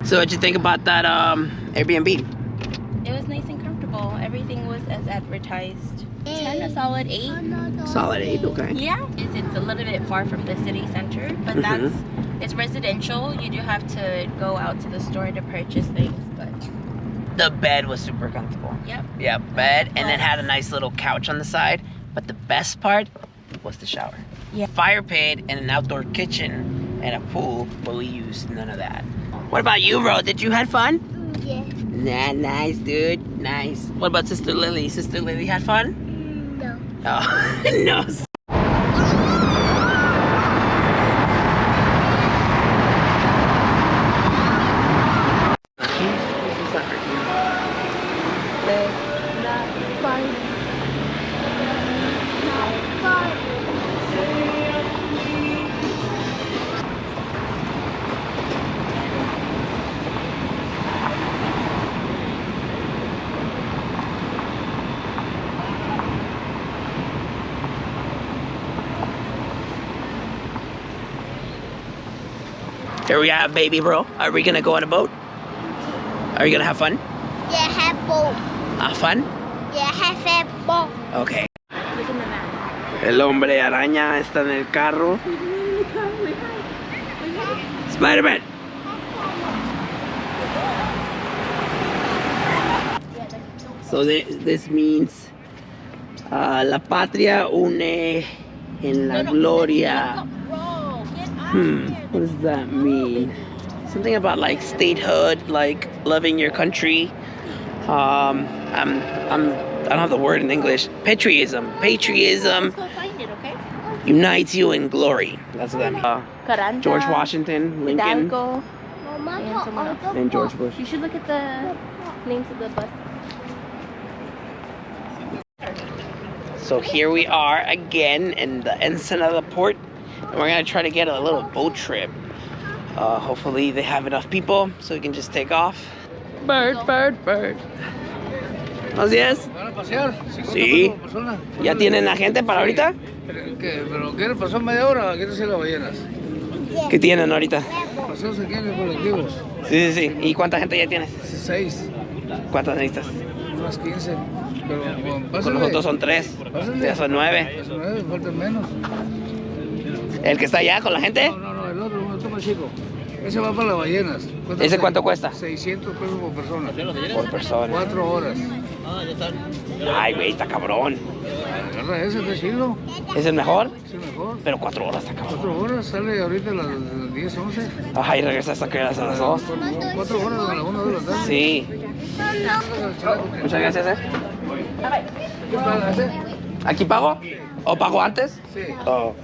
So what'd you think about that Airbnb? It was nice and comfortable. Everything was as advertised. 10, a solid 8. Solid 8, okay. Yeah. It's a little bit far from the city center, but it's residential. You do have to go out to the store to purchase things, but The bed was super comfortable. yep. Yeah, bed, and then had a nice little couch on the side. But the best part was the shower. Yeah. Fire pit and an outdoor kitchen and a pool, but we used none of that. What about you, bro? Did you have fun? Yeah. Nah, nice, dude. Nice. What about Sister Lily? Sister Lily had fun? No. Oh, no. Here we are, baby bro. Are we gonna go on a boat? Are you gonna have fun? Yeah, have boat. Have fun? Yeah, have boat. Okay. Look at the map. El hombre araña está en el carro. Spider-Man. So this means la patria une en la gloria. What does that mean? Something about like statehood, like loving your country. I don't have the word in English. Patriotism. Patriotism Let's go find it, okay? unites you in glory. That's what that means. Carranza, George Washington, Lincoln, Hidalgo, Mama, and someone else. and George Bush. You should look at the names of the bus. So here we are again in the Ensenada port, and we're gonna try to get a little boat trip. Hopefully they have enough people so we can just take off. Bird, bird, bird. ¿Buenos días? ¿Van a pasear? Sí. Por persona. ¿Ya tienen la gente para ahorita? ¿Pero quieren pasar media hora o quieren hacer las ballenas? ¿Qué tienen ahorita? Paseos aquí en los colectivos. Sí, sí, sí. ¿Y cuánta gente ya tienes? 6, ¿Cuántas necesitas? unas 15. Pero Con pásenle. nosotros son 3. Pásenle. Ya son 9. Eso no es, faltan menos. ¿El que está allá con la gente? No, el otro más chico. Ese va para las ballenas. ¿Ese cuánto cuesta? 600 pesos por persona. Por persona. 4 horas. Ay, güey, está cabrón. Agarra ese, está chido. ¿Es el mejor? Es el mejor. Pero 4 horas está cabrón. 4 horas, sale ahorita a las 10, 11. Ajá, y regresa hasta que a las 2. 4 horas a la 1 de la tarde. Sí. Muchas gracias, ¿Qué paga ese? ¿Aquí pago? ¿O pago antes? Sí. Oh.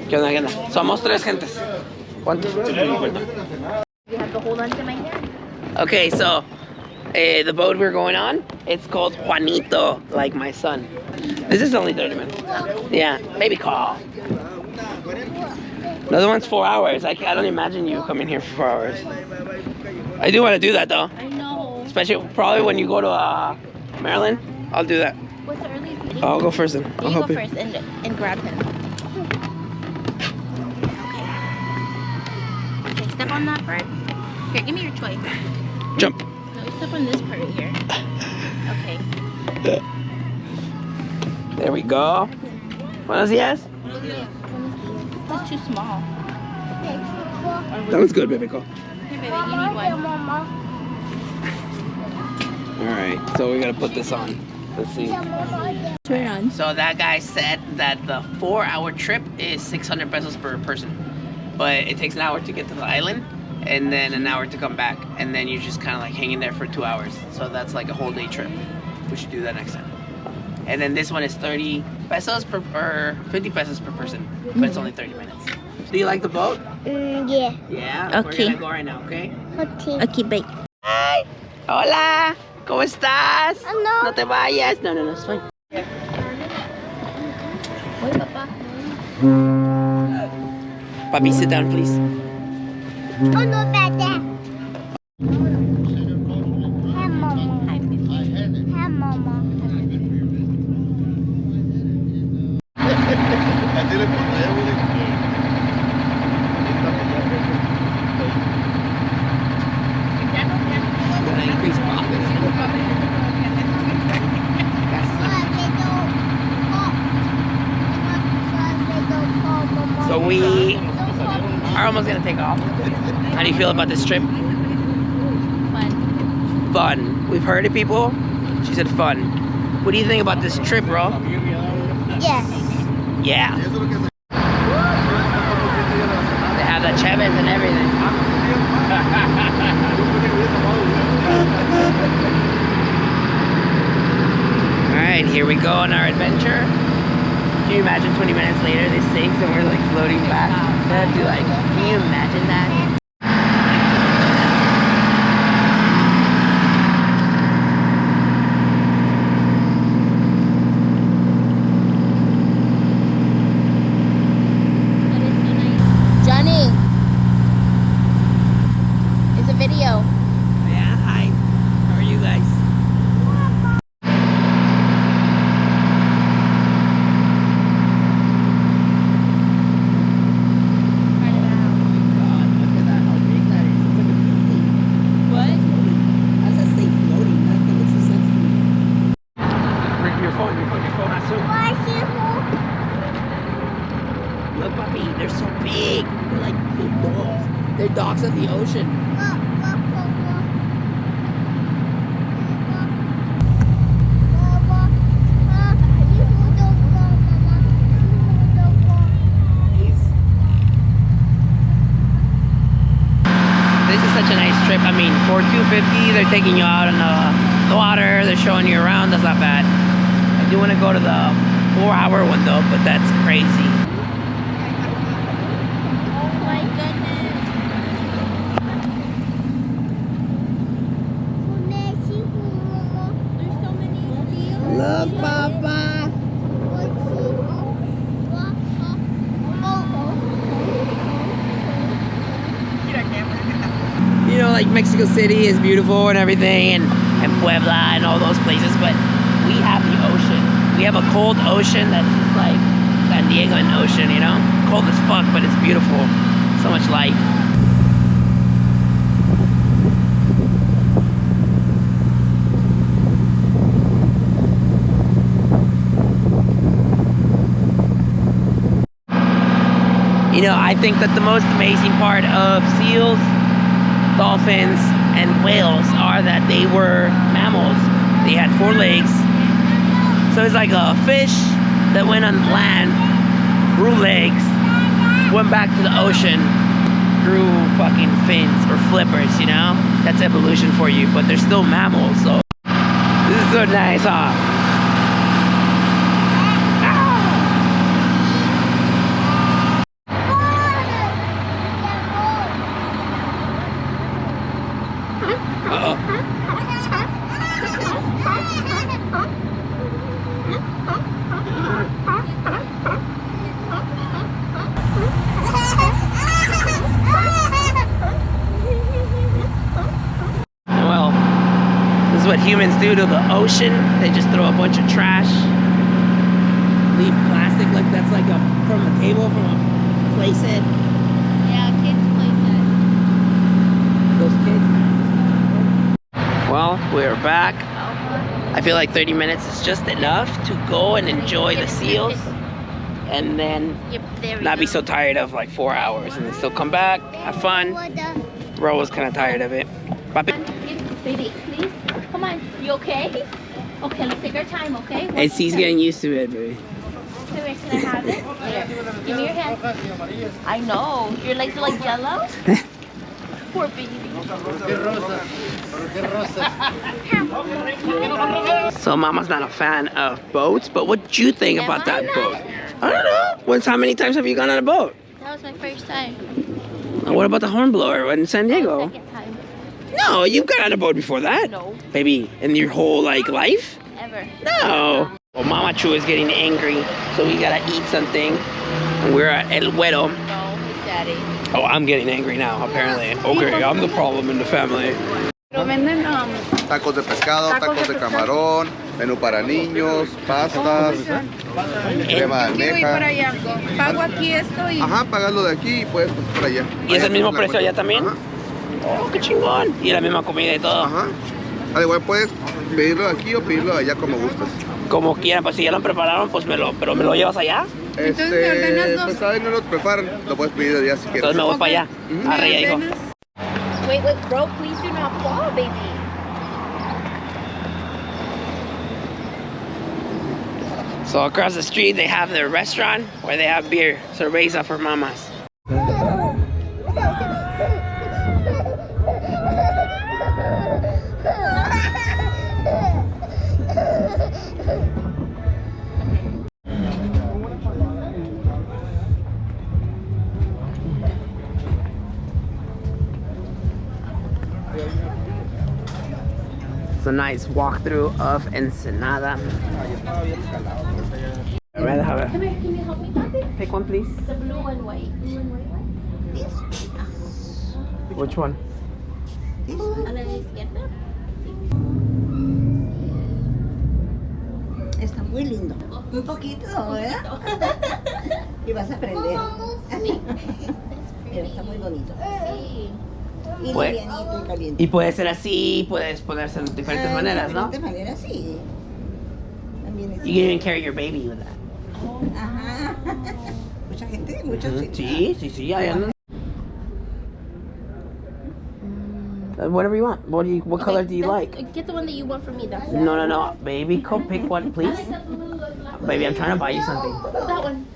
¿Qué onda, qué onda? Somos 3 gentes. ¿Cuánto? You have to hold on to my hand. Okay, so the boat we're going on, it's called Juanito, like my son. This is only 30 minutes. Yeah, maybe call. The other one's 4 hours. I don't imagine you coming here for 4 hours. I do want to do that though. I know. Especially probably when you go to Maryland. I'll do that. What's the earliest meeting? I'll go first then. I'll You help go you. first and grab him. Okay, step on that part. Here, give me your toy. Jump. No, step on this part right here. Okay. There we go. Buenos días. This is too small. That was good, baby. Go. Here, baby, you need one. All right, so we gotta put this on. Let's see. Turn on. So that guy said that the 4-hour trip is 600 pesos per person, but it takes an hour to get to the island, and then an hour to come back, and then you're just kind of like hanging there for 2 hours. So that's like a whole day trip. We should do that next time. And then this one is 30 pesos or 50 pesos per person, but it's only 30 minutes. Do you like the boat? Yeah. Yeah. Okay. We're gonna go right now, okay? Okay. Okay, bye. Hi. Hola. ¿Cómo estás? Hello. No te vayas. No, it's fine. Hoy, papá. Papi, sit down, please. Oh, no, better. Hey, Mama. Hi, baby. Hey, Mama. we are almost gonna take off. How do you feel about this trip? Fun. Fun. We've heard it, people. She said fun. What do you think about this trip, bro? Yes. Yeah. They have the Chavez and everything. Alright, here we go on our adventure. Can you imagine 20 minutes later this sinks and we're like floating back? That'd be like, can you imagine that? Johnny, it's a video. Yeah, hi. How are you guys? Look, puppy, they're so big. They're like big dogs. They're dogs of the ocean. This is such a nice trip. I mean, for $250, they're taking you out on the water. They're showing you around. That's not bad. I do want to go to the 4-hour one though, but that's crazy. Look, Papa. You know, like Mexico City is beautiful and everything, and Puebla and all those places, but we have the ocean. We have a cold ocean that's just like San Diego and ocean, you know? Cold as fuck, but it's beautiful. So much life. You know, I think that the most amazing part of seals, dolphins, and whales are that they were mammals. They had 4 legs. So it's like a fish that went on land, grew legs, went back to the ocean, grew fucking fins or flippers, you know? That's evolution for you, but they're still mammals, so. This is so nice, huh? Well, this is what humans do to the ocean. They just throw a bunch of trash, leave plastic like that's like from a table, from a playset. Yeah, kids play Those kids. Well, we're back. I feel like 30 minutes is just enough to go and enjoy the seals, and then not be so tired of like 4 hours, and then still come back, have fun. Ro was kind of tired of it. Baby, please. Come on. You okay? Okay, let's take our time, okay? And she's getting used to it, baby. Can I have it? Here. Give me your hand. I know. Your legs are like jello. Poor baby. So Mama's not a fan of boats, but what do you think about that boat? I don't know. How many times have you gone on a boat? That was my first time. What about the hornblower in San Diego? Second time. No, you've got on a boat before that. No. Baby, in your whole like life? Ever. No. Well, Mama Chu is getting angry, so we gotta eat something. And we're at El Güero. No, his daddy. Oh, I'm getting angry now, apparently. Okay, I'm the problem in the family. Tacos de pescado, tacos de camarón, menú para niños, pastas, crema de almeja. Pago aquí esto y... Ajá, pagarlo de aquí y puedes por allá. ¿Y es el mismo la precio allá cuenta. también? Ajá. Oh, qué chingón. Y la misma comida y todo. Ajá. Al igual puedes pedirlo de aquí o pedirlo de allá como gustes. Como quieran, pues si ya lo prepararon, pues pero me lo llevas allá. ordenas dos. Pues ahí no lo preparan, lo puedes pedir de día si quieres. Entonces me voy para allá. Arre, ya, hijo. Wait, bro, please do not fall, baby. So across the street they have their restaurant where they have beer, cerveza for mamas. It's a nice walkthrough of Ensenada. Alright, have it. Come here, can you help me with it? Pick one, please. The blue and white. Blue and white one? Which one? A la izquierda. Está muy lindo. Un poquito, ¿verdad? Y vas a aprender. Mira, está muy bonito. Sí. Y Pues- livianito y caliente. Y puede ser así, puedes ponerse de diferentes maneras, ¿no? De diferentes maneras, sí. También es... You can even carry your baby with that. Ajá. Mucha gente, muchos Sí, ahí andan. Whatever you want. What color do you like? Get the one that you want for me. That's No. Baby, go pick one, please. Baby, I'm trying to buy you something. that one.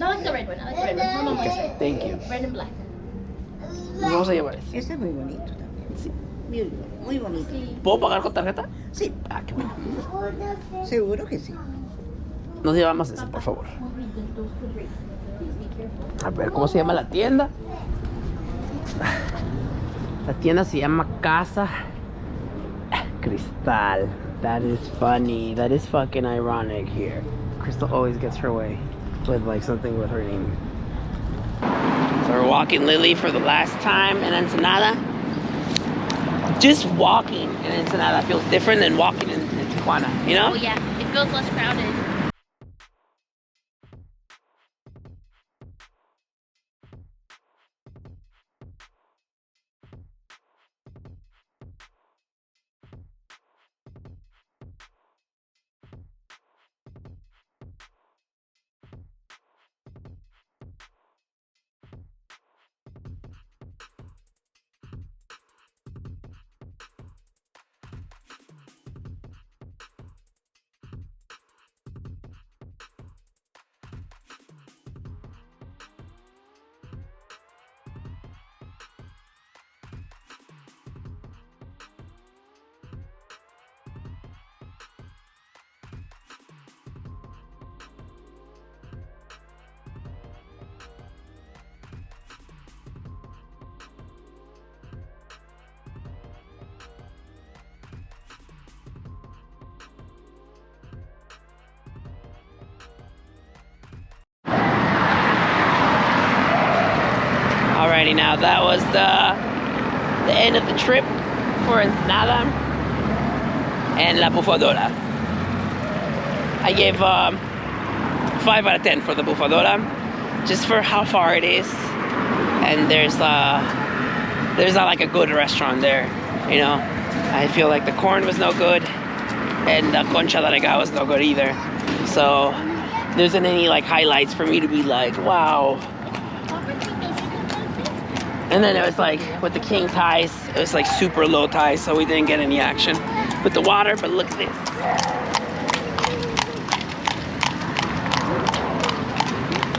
I like the red one. I like the red one. Mama wants it. Thank you. Red and black. Vamos a llevar eso. Ese es muy bonito también. Sí. Muy bonito. Sí. ¿Puedo pagar con tarjeta? Sí, Ah, qué bueno. seguro que sí. Nos llevamos ese, por favor. Those could break. Please be careful. A ver, ¿cómo se llama la tienda? La tienda se llama Casa Cristal. That is funny. That is fucking ironic here. Crystal always gets her way with like something with her name. So we're walking Lily for the last time in Ensenada. Just walking in Ensenada feels different than walking in Tijuana, you know? Oh yeah, it feels less crowded. Alrighty, now that was the end of the trip for Ensenada and La Bufadora. I gave 5 out of 10 for the Bufadora, just for how far it is, and there's not like a good restaurant there, you know. I feel like the corn was no good, and the concha that I got was no good either. So there isn't any like highlights for me to be like, wow. And then it was like, with the king ties, it was like super low ties, so we didn't get any action with the water, but look at this.